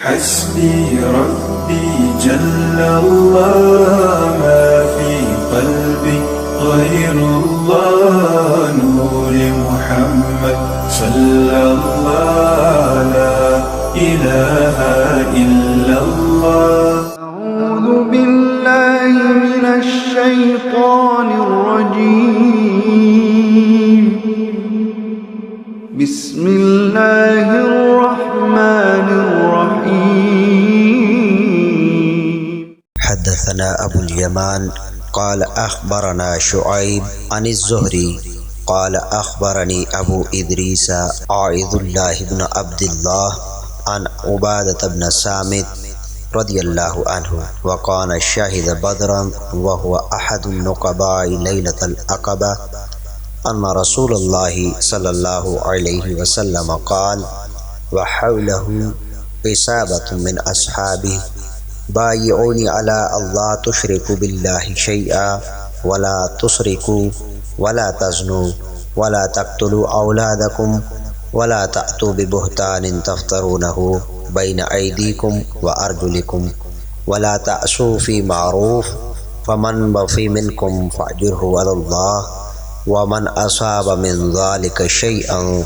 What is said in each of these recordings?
حسبي ربي جل الله ما في قلبي غير الله نور محمد صلى الله لا إله إلا الله. أعوذ بالله من الشيطان الرجيم. بسم الله الرحمن الرحيم. حدثنا أبو اليمان قال أخبرنا شعيب عن الزهري قال أخبرني أبو إدريس عائذ الله بن عبد الله عن عبادة بن سامت رضي الله عنه وكان شاهد بدرا وهو أحد النقباء ليلة العقبة أن رسول الله صلى الله عليه وسلم قال وحوله إصابة من أصحابه بايعوني على الله تشركوا بالله شيئا ولا تسركوا ولا تزنوا ولا تقتلوا أولادكم ولا تأتوا ببهتان تفترونه بين أيديكم وأرجلكم ولا تأسوا في معروف فمن بغي منكم فأجره على الله ومن أصاب من ذلك شيئا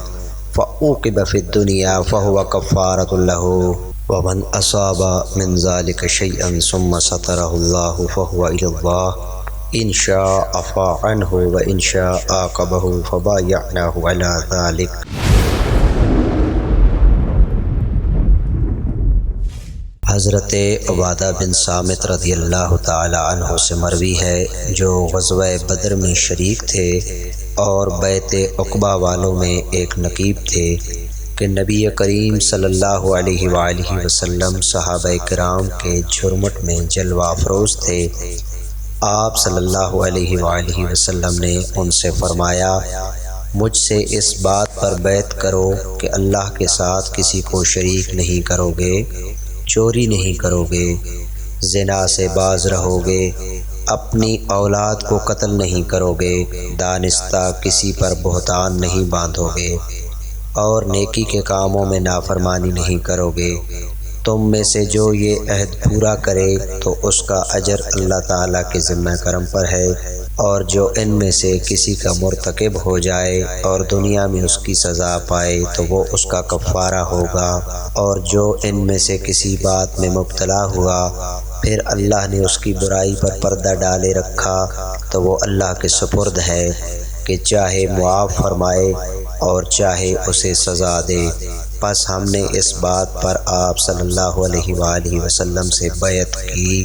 فعوقب في الدنيا فهو كفارة له ومن أصاب من ذلك شيئا ثم ستره الله فهو إلى الله إن شاء عفا عنه وإن شاء عاقبه فبايعناه على ذلك. حضرت عبادہ بن سامت رضی اللہ تعالی عنہ سے مروی ہے جو غزوہ بدر میں شریک تھے اور بیعت عقبہ والوں میں ایک نقیب تھے کہ نبی کریم صلی اللہ علیہ وآلہ وسلم صحابہ کرام کے جھرمٹ میں جلوہ افروز تھے. آپ صلی اللہ علیہ وآلہ وسلم نے ان سے فرمایا مجھ سے اس بات پر بیعت کرو کہ اللہ کے ساتھ کسی کو شریک نہیں کرو گے، چوری نہیں کرو گے، زنا سے باز رہو گے، اپنی اولاد کو قتل نہیں کرو گے، دانستہ کسی پر بہتان نہیں باندھو گے اور نیکی کے کاموں میں نافرمانی نہیں کرو گے. تم میں سے جو یہ عہد پورا کرے تو اس کا اجر اللہ تعالیٰ کے ذمہ کرم پر ہے، اور جو ان میں سے کسی کا مرتکب ہو جائے اور دنیا میں اس کی سزا پائے تو وہ اس کا کفارہ ہوگا، اور جو ان میں سے کسی بات میں مبتلا ہوا پھر اللہ نے اس کی برائی پر پردہ ڈالے رکھا تو وہ اللہ کے سپرد ہے کہ چاہے معاف فرمائے اور چاہے اسے سزا دے. پس ہم نے اس بات پر آپ صلی اللہ علیہ وآلہ وسلم سے بیعت کی